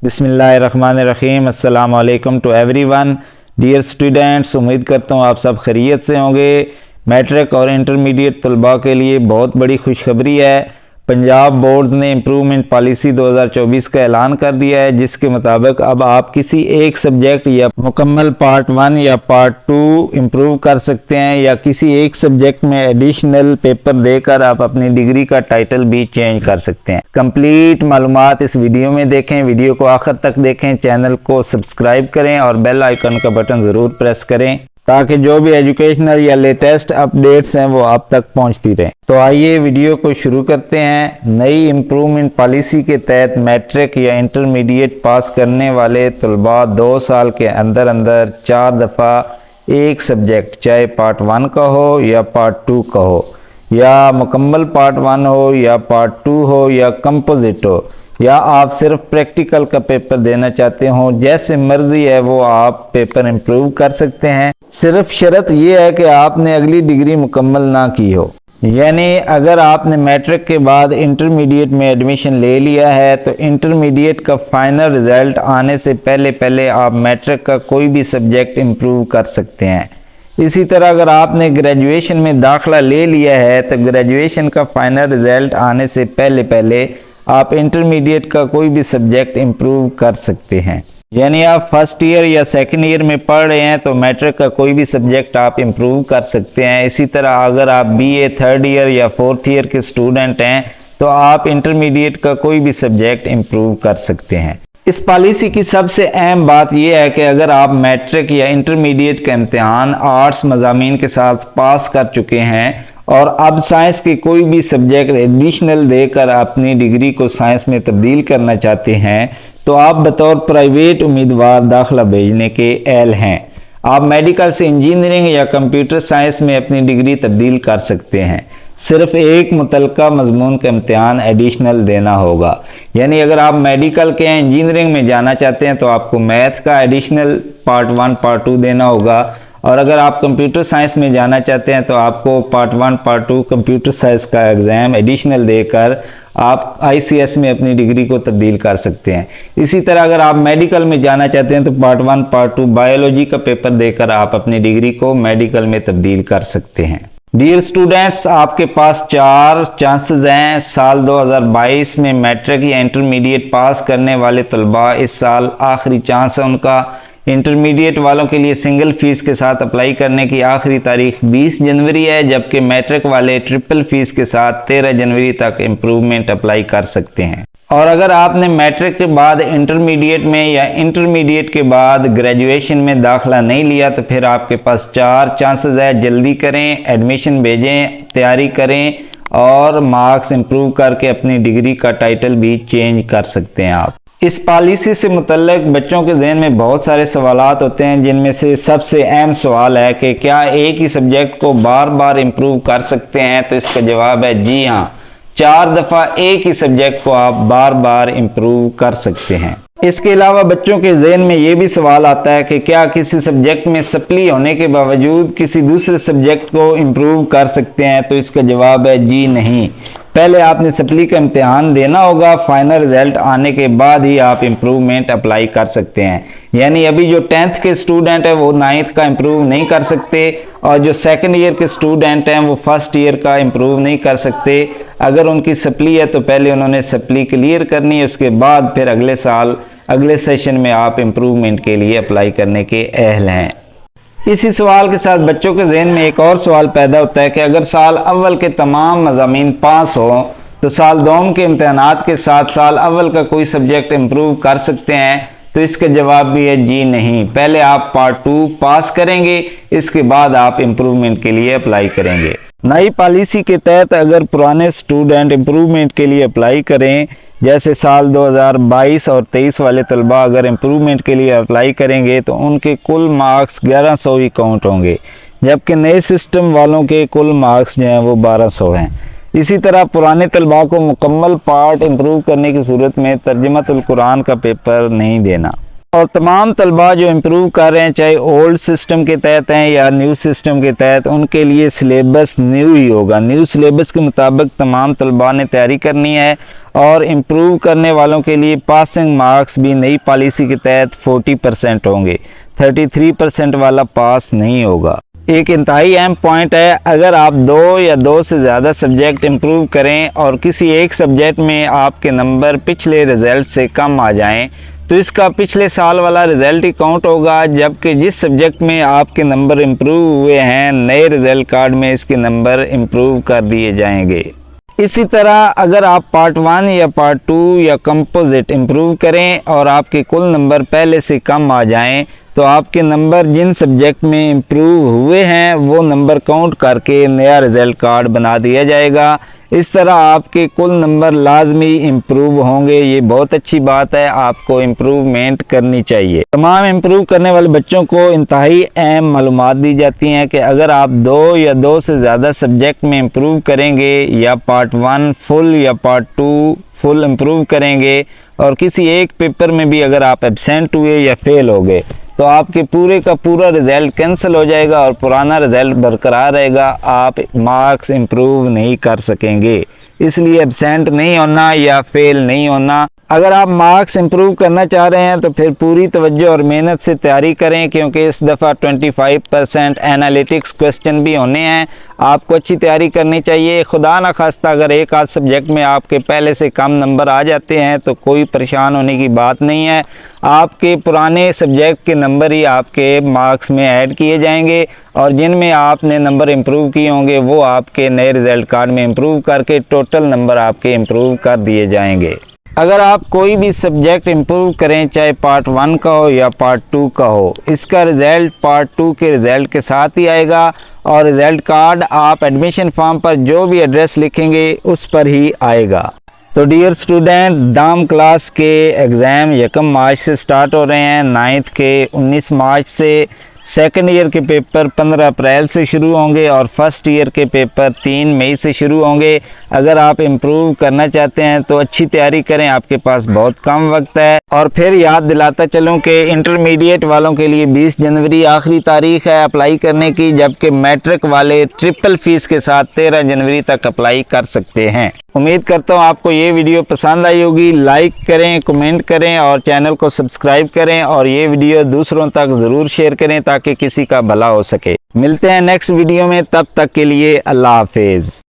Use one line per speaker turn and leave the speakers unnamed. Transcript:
बिस्मिल्लाहिर्रहमानिर्रहीम। अस्सलाम वालेकुम टू एवरीवन। डियर स्टूडेंट्स, उम्मीद करता हूँ आप सब खैरियत से होंगे। मैट्रिक और इंटरमीडिएट तलबा के लिए बहुत बड़ी खुशखबरी है। पंजाब बोर्ड्स ने इम्प्रूवमेंट पॉलिसी 2024 का ऐलान कर दिया है, जिसके मुताबिक अब आप किसी एक सब्जेक्ट या मुकम्मल पार्ट 1 या पार्ट 2 इम्प्रूव कर सकते हैं, या किसी एक सब्जेक्ट में एडिशनल पेपर देकर आप अपनी डिग्री का टाइटल भी चेंज कर सकते हैं। कंप्लीट मालूमात इस वीडियो में देखें, वीडियो को आखिर तक देखें, चैनल को सब्सक्राइब करें और बेल आइकन का बटन ज़रूर प्रेस करें ताकि जो भी एजुकेशनल या लेटेस्ट अपडेट्स हैं वो आप तक पहुंचती रहें। तो आइए वीडियो को शुरू करते हैं। नई इम्प्रूवमेंट पॉलिसी के तहत मैट्रिक या इंटरमीडिएट पास करने वाले तलबा 2 साल के अंदर अंदर 4 दफ़ा एक सब्जेक्ट, चाहे पार्ट 1 का हो या पार्ट 2 का हो, या मुकम्मल पार्ट 1 हो या पार्ट 2 हो या कंपोजिट हो, या आप सिर्फ प्रैक्टिकल का पेपर देना चाहते हो, जैसे मर्जी है वो आप पेपर इम्प्रूव कर सकते हैं। सिर्फ शर्त यह है कि आपने अगली डिग्री मुकम्मल ना की हो। यानी अगर आपने मैट्रिक के बाद इंटरमीडिएट में एडमिशन ले लिया है तो इंटरमीडिएट का फाइनल रिजल्ट आने से पहले आप मैट्रिक का कोई भी सब्जेक्ट इम्प्रूव कर सकते हैं। इसी तरह अगर आपने ग्रेजुएशन में दाखिला ले लिया है तो ग्रेजुएशन का फाइनल रिजल्ट आने से पहले आप इंटरमीडिएट का कोई भी सब्जेक्ट इम्प्रूव कर सकते हैं। यानी आप फर्स्ट ईयर या सेकंड ईयर में पढ़ रहे हैं तो मैट्रिक का कोई भी सब्जेक्ट आप इम्प्रूव कर सकते हैं। इसी तरह अगर आप बीए थर्ड ईयर या फोर्थ ईयर के स्टूडेंट हैं तो आप इंटरमीडिएट का कोई भी सब्जेक्ट इम्प्रूव कर सकते हैं। इस पॉलिसी की सबसे अहम बात यह है कि अगर आप मैट्रिक या इंटरमीडिएट का इम्तिहान आर्ट्स मज़ामीन के साथ पास कर चुके हैं और अब साइंस के कोई भी सब्जेक्ट एडिशनल देकर अपनी डिग्री को साइंस में तब्दील करना चाहते हैं तो आप बतौर प्राइवेट उम्मीदवार दाखिला भेजने के अहल हैं। आप मेडिकल से इंजीनियरिंग या कंप्यूटर साइंस में अपनी डिग्री तब्दील कर सकते हैं। सिर्फ एक मुतलका मजमून का इम्तिहान एडिशनल देना होगा। यानी अगर आप मेडिकल के इंजीनियरिंग में जाना चाहते हैं तो आपको मैथ का एडिशनल पार्ट 1 पार्ट 2 देना होगा, और अगर आप कंप्यूटर साइंस में जाना चाहते हैं तो आपको पार्ट 1 पार्ट 2 कंप्यूटर साइंस का एग्ज़ाम एडिशनल देकर आप आईसीएस में अपनी डिग्री को तब्दील कर सकते हैं। इसी तरह अगर आप मेडिकल में जाना चाहते हैं तो पार्ट 1 पार्ट 2 बायोलॉजी का पेपर देकर आप अपनी डिग्री को मेडिकल में तब्दील कर सकते हैं। डियर स्टूडेंट्स, आपके पास 4 चांसेस हैं। साल 2022 में मैट्रिक या इंटरमीडिएट पास करने वाले तलबा, इस साल आखिरी चांस है उनका। इंटरमीडिएट वालों के लिए सिंगल फीस के साथ अप्लाई करने की आखिरी तारीख 20 जनवरी है, जबकि मैट्रिक वाले ट्रिपल फीस के साथ 13 जनवरी तक इम्प्रूवमेंट अप्लाई कर सकते हैं। और अगर आपने मैट्रिक के बाद इंटरमीडिएट में या इंटरमीडिएट के बाद ग्रेजुएशन में दाखिला नहीं लिया तो फिर आपके पास 4 चांसेस है। जल्दी करें, एडमिशन भेजें, तैयारी करें और मार्क्स इम्प्रूव करके अपनी डिग्री का टाइटल भी चेंज कर सकते हैं आप। इस पॉलिसी से मुतल्लिक बच्चों के जहन में बहुत सारे सवालात होते हैं, जिनमें से सबसे अहम सवाल है कि क्या एक ही सब्जेक्ट को बार बार इम्प्रूव कर सकते हैं। तो इसका जवाब है जी हाँ, 4 दफ़ा एक ही सब्जेक्ट को आप बार बार इम्प्रूव कर सकते हैं। इसके अलावा बच्चों के जहन में ये भी सवाल आता है कि क्या किसी सब्जेक्ट में सप्ली होने के बावजूद किसी दूसरे सब्जेक्ट को इम्प्रूव कर सकते हैं। तो इसका जवाब है जी नहीं। पहले आपने सप्ली का इम्तिहान देना होगा, फाइनल रिजल्ट आने के बाद ही आप इम्प्रूवमेंट अप्लाई कर सकते हैं। यानी अभी जो 10th के स्टूडेंट हैं वो 9th का इम्प्रूव नहीं कर सकते, और जो सेकंड ईयर के स्टूडेंट हैं वो फर्स्ट ईयर का इम्प्रूव नहीं कर सकते। अगर उनकी सप्ली है तो पहले उन्होंने सप्ली क्लियर करनी है, उसके बाद फिर अगले साल अगले सेशन में आप इम्प्रूवमेंट के लिए अप्लाई करने के अहल हैं। इसी सवाल के साथ बच्चों के जहन में एक और सवाल पैदा होता है कि अगर साल अव्वल के तमाम मज़ामीन पास हो तो साल दोम के इम्तहानात के साथ साल अव्वल का कोई सब्जेक्ट इम्प्रूव कर सकते हैं। तो इसका जवाब भी है जी नहीं। पहले आप पार्ट 2 पास करेंगे, इसके बाद आप इम्प्रूवमेंट के लिए अप्लाई करेंगे। नई पॉलिसी के तहत अगर पुराने स्टूडेंट इम्प्रूवमेंट के लिए अप्लाई करें, जैसे साल 2022 और 23 वाले तलबा अगर इम्प्रूवमेंट के लिए अप्लाई करेंगे तो उनके कुल मार्क्स 1100 ही काउंट होंगे, जबकि नए सिस्टम वालों के कुल मार्क्स जो हैं वो 1200 हैं। इसी तरह पुराने तलबा को मुकम्मल पार्ट इम्प्रूव करने की सूरत में तर्जुमतुल कुरान का पेपर नहीं देना। और तमाम तलबा जो इम्प्रूव कर रहे हैं, चाहे ओल्ड सिस्टम के तहत हैं या न्यू सिस्टम के तहत, उनके लिए सिलेबस न्यू ही होगा। न्यू सिलेबस के मुताबिक तमाम तलबा ने तैयारी करनी है और इम्प्रूव करने वालों के लिए पासिंग मार्क्स भी नई पॉलिसी के तहत 40% होंगे, 33% वाला पास नहीं होगा। एक इंतहाई अहम पॉइंट है, अगर आप 2 या 2 से ज़्यादा सब्जेक्ट इम्प्रूव करें और किसी एक सब्जेक्ट में आपके नंबर पिछले रिज़ल्ट से कम आ जाएं, तो इसका पिछले साल वाला रिज़ल्ट ही काउंट होगा, जबकि जिस सब्जेक्ट में आपके नंबर इम्प्रूव हुए हैं नए रिज़ल्ट कार्ड में इसके नंबर इम्प्रूव कर दिए जाएंगे। इसी तरह अगर आप पार्ट 1 या पार्ट 2 या कंपोजिट इम्प्रूव करें और आपके कुल नंबर पहले से कम आ जाएं, तो आपके नंबर जिन सब्जेक्ट में इम्प्रूव हुए हैं वो नंबर काउंट करके नया रिज़ल्ट कार्ड बना दिया जाएगा। इस तरह आपके कुल नंबर लाजमी इम्प्रूव होंगे। ये बहुत अच्छी बात है, आपको इम्प्रूवमेंट करनी चाहिए। तमाम इम्प्रूव करने वाले बच्चों को इंतहाई अहम मालूमात दी जाती हैं कि अगर आप 2 या 2 से ज़्यादा सब्जेक्ट में इम्प्रूव करेंगे या पार्ट 1 फुल या पार्ट 2 फुल इम्प्रूव करेंगे और किसी एक पेपर में भी अगर आप एब्सेंट हुए या फेल हो गए, तो आपके पूरे का पूरा रिज़ल्ट कैंसिल हो जाएगा और पुराना रिज़ल्ट बरकरार रहेगा। आप मार्क्स इम्प्रूव नहीं कर सकेंगे, इसलिए एब्सेंट नहीं होना या फेल नहीं होना। अगर आप मार्क्स इम्प्रूव करना चाह रहे हैं तो फिर पूरी तवज्जो और मेहनत से तैयारी करें, क्योंकि इस दफ़ा 25% एनालिटिक्स क्वेश्चन भी होने हैं। आपको अच्छी तैयारी करनी चाहिए। खुदा न खास्ता अगर एक आध सब्जेक्ट में आपके पहले से कम नंबर आ जाते हैं तो कोई परेशान होने की बात नहीं है। आपके पुराने सब्जेक्ट के नंबर ही आपके मार्क्स में ऐड किए जाएंगे और जिनमें आपने नंबर इम्प्रूव किए होंगे वो आपके नए रिज़ल्ट कार्ड में इम्प्रूव करके टोटल नंबर आपके इम्प्रूव कर दिए जाएंगे। अगर आप कोई भी सब्जेक्ट इम्प्रूव करें, चाहे पार्ट 1 का हो या पार्ट 2 का हो, इसका रिज़ल्ट पार्ट 2 के रिज़ल्ट के साथ ही आएगा और रिज़ल्ट कार्ड आप एडमिशन फॉर्म पर जो भी एड्रेस लिखेंगे उस पर ही आएगा। तो डियर स्टूडेंट, दाम क्लास के एग्ज़ाम 1 मार्च से स्टार्ट हो रहे हैं, 9th के 19 मार्च से, सेकंड ईयर के पेपर 15 अप्रैल से शुरू होंगे और फर्स्ट ईयर के पेपर 3 मई से शुरू होंगे। अगर आप इम्प्रूव करना चाहते हैं तो अच्छी तैयारी करें, आपके पास बहुत कम वक्त है। और फिर याद दिलाता चलूं कि इंटरमीडिएट वालों के लिए 20 जनवरी आखिरी तारीख है अप्लाई करने की, जबकि मैट्रिक वाले ट्रिपल फीस के साथ 13 जनवरी तक अप्लाई कर सकते हैं। उम्मीद करता हूँ आपको ये वीडियो पसंद आई होगी। लाइक करें, कमेंट करें और चैनल को सब्सक्राइब करें और ये वीडियो दूसरों तक ज़रूर शेयर करें ताकि किसी का भला हो सके। मिलते हैं नेक्स्ट वीडियो में, तब तक के लिए अल्लाह हाफिज़।